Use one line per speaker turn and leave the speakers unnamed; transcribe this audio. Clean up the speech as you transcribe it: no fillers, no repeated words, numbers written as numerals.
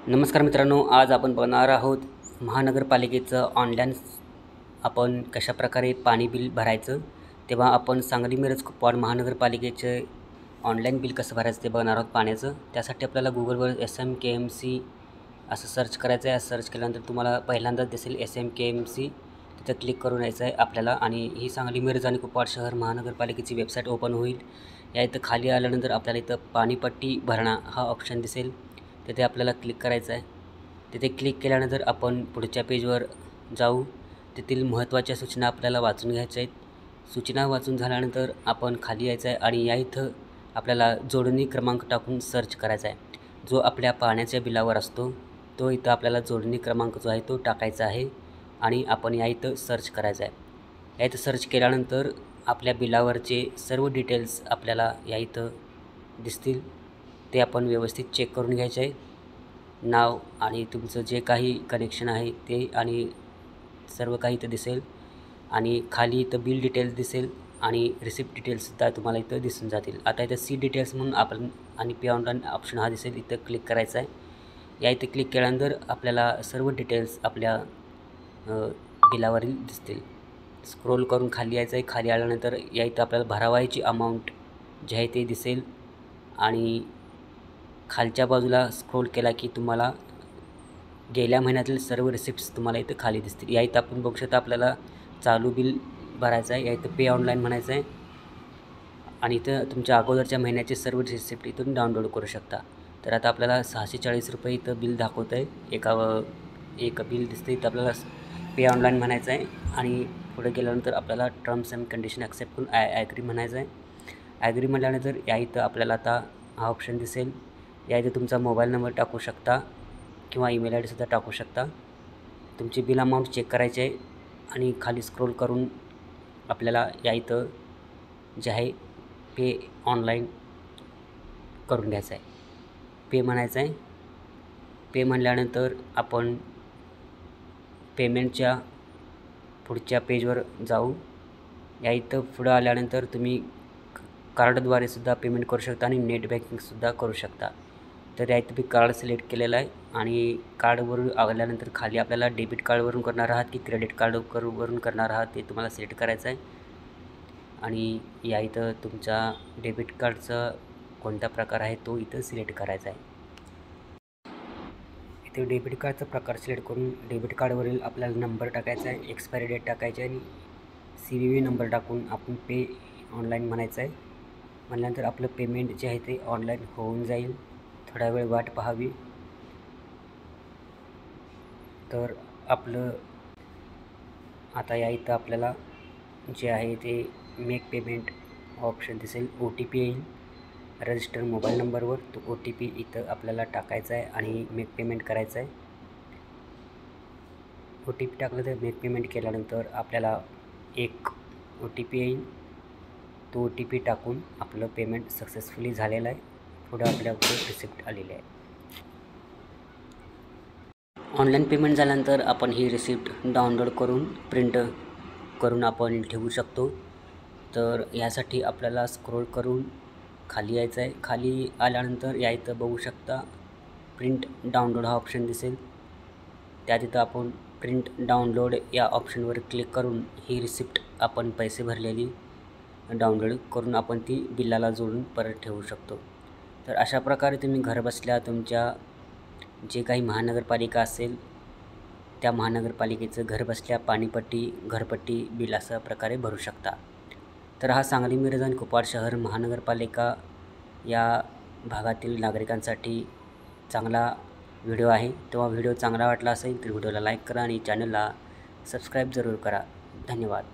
नमस्कार मित्रांनो, आज आपण बघणार आहोत महानगरपालिकेचं ऑनलाईन आपण कशाप्रकारे पाणी बिल भरायचं. तेव्हा आपण सांगली मिरज कुपवाड महानगरपालिकेचे ऑनलाईन बिल कसं भरायचं ते बघणार आहोत पाण्याचं. त्यासाठी आपल्याला गुगलवर SMKMC असं सर्च करायचं आहे. सर्च केल्यानंतर तुम्हाला पहिल्यांदाच दिसेल SMKMC, तिथं क्लिक करून यायचं आहे आपल्याला आणि ही सांगली मिरज आणि कुपवाड शहर महानगरपालिकेची वेबसाईट ओपन होईल. या इथं खाली आल्यानंतर आपल्याला इथं पाणीपट्टी भरणा हा ऑप्शन दिसेल, तिथे आपल्याला क्लिक करायचं आहे. तिथे क्लिक केल्यानंतर आपण पुढच्या पेजवर जाऊ. तेथील महत्त्वाच्या सूचना आपल्याला वाचून घ्यायच्या आहेत. सूचना वाचून झाल्यानंतर आपण खाली यायचं आहे आणि या इथं आपल्याला जोडणी क्रमांक टाकून सर्च करायचा आहे. जो आपल्या पाण्याच्या बिलावर असतो तो इथं आपल्याला जोडणी क्रमांक जो आहे तो टाकायचा आहे आणि आपण या इथं सर्च करायचं आहे. या इथं सर्च केल्यानंतर आपल्या बिलावरचे सर्व डिटेल्स आपल्याला या इथं दिसतील. ते आपण व्यवस्थित चेक करून घ्यायचे आहे. नाव आणि तुमचं जे काही कनेक्शन आहे ते आणि सर्व काही इथं दिसेल आणि खाली इथं बिल डिटेल्स दिसेल आणि रिसिप्ट डिटेल्ससुद्धा तुम्हाला इथं दिसून जातील. आता इथं सी डिटेल्स म्हणून आपण आणि पे ऑनलाईन ऑप्शन हा दिसेल, इथं क्लिक करायचा आहे. या इथं क्लिक केल्यानंतर आपल्याला सर्व डिटेल्स आपल्या बिलावरील दिसतील. स्क्रोल करून खाली यायचं आहे. खाली आल्यानंतर या इथं आपल्याला भरावायची अमाऊंट जे आहे ते दिसेल आणि खालच्या बाजूला स्क्रोल केला की तुम्हाला गेल्या महिन्यातील सर्व रिसिप्ट्स तुम्हाला इथं खाली दिसतील. या इथं आपण बघू शकता आपल्याला चालू बिल भरायचं आहे. या इथं पे ऑनलाईन म्हणायचं आहे आणि इथं तुमच्या अगोदरच्या महिन्याचे सर्व रिसिप्ट इथून डाउनलोड करू शकता. तर आता आपल्याला 640 रुपये इथं बिल दाखवत आहे. एक बिल दिसतं इथं आपल्याला पे ऑनलाईन म्हणायचं आहे आणि पुढे गेल्यानंतर आपल्याला टर्म्स अँड कंडिशन ॲक्सेप्ट करून ॲग्री म्हणायचं आहे. ॲग्री म्हटल्यानंतर या इथं आपल्याला आता हा ऑप्शन दिसेल. या इथं तुमचा मोबाईल नंबर टाकू शकता किंवा ईमेल आय डीसुद्धा टाकू शकता. तुमची बिल अमाऊंट चेक करायची आहे आणि खाली स्क्रोल करून आपल्याला या इथं जे आहे पे ऑनलाईन करून घ्यायचं आहे. पे म्हणायचं आहे. पे म्हणल्यानंतर आपण पेमेंटच्या पुढच्या पेजवर जाऊ. या इथं पुढं आल्यानंतर तुम्ही कार्डद्वारे सुद्धा पेमेंट करू शकता आणि नेट बँकिंगसुद्धा करू शकता. तर या इथं मी कार्ड सिलेक्ट केलेलं आहे आणि कार्डवरून आल्यानंतर खाली आपल्याला डेबिट कार्डवरून करणार आहात की क्रेडिट कार्डवरून करणार आहात ते तुम्हाला सिलेक्ट करायचं आहे आणि या इथं तुमचा डेबिट कार्डचा कोणता प्रकार आहे तो इथं सिलेक्ट करायचा आहे. इथे डेबिट कार्डचा प्रकार सिलेक्ट करून डेबिट कार्डवरील आपल्याला नंबर टाकायचा आहे, एक्सपायरी डेट टाकायची आहे आणि CVV नंबर टाकून आपण पे ऑनलाईन म्हणायचं आहे. म्हणल्यानंतर आपलं पेमेंट जे आहे ते ऑनलाईन होऊन जाईल. थोडा वेळ वाट पाहावी. तर आपलं आता या इथं आपल्याला जे आहे ते मेक पेमेंट ऑप्शन दिसेल. OTP येईल रजिस्टर मोबाईल नंबरवर. तो OTP इथं आपल्याला टाकायचा आहे आणि मेक पेमेंट करायचं आहे. OTP टाकलं तर मेक पेमेंट केल्यानंतर आपल्याला एक OTP येईल. तो OTP टाकून आपलं पेमेंट सक्सेसफुली झालेलं आहे. पुढं आपल्याकडे रिसिप्ट आलेली आहे. ऑनलाईन पेमेंट झाल्यानंतर आपण ही रिसिप्ट डाउनलोड करून प्रिंट करून आपण ठेवू शकतो. तर यासाठी आपल्याला स्क्रोल करून खाली यायचं आहे. खाली आल्यानंतर या इथं बघू शकता प्रिंट डाउनलोड हा ऑप्शन दिसेल. त्या तिथं आपण प्रिंट डाउनलोड या ऑप्शनवर क्लिक करून ही रिसिप्ट आपण पैसे भरलेली डाउनलोड करून आपण ती बिलाला जोडून परत ठेवू शकतो. तर अशा प्रकारे तुम्ही घरबसल्या तुमच्या जे काही महानगरपालिका असेल त्या महानगरपालिकेचं घरबसल्या पाणीपट्टी घरपट्टी बिल अशा प्रकारे भरू शकता. तर हा सांगली मिरज आणि कुपवाड शहर महानगरपालिका या भागातील नागरिकांसाठी चांगला व्हिडिओ आहे. तेव्हा व्हिडिओ चांगला वाटला असेल तर व्हिडिओला लाईक करा आणि चॅनलला सबस्क्राईब जरूर करा. धन्यवाद.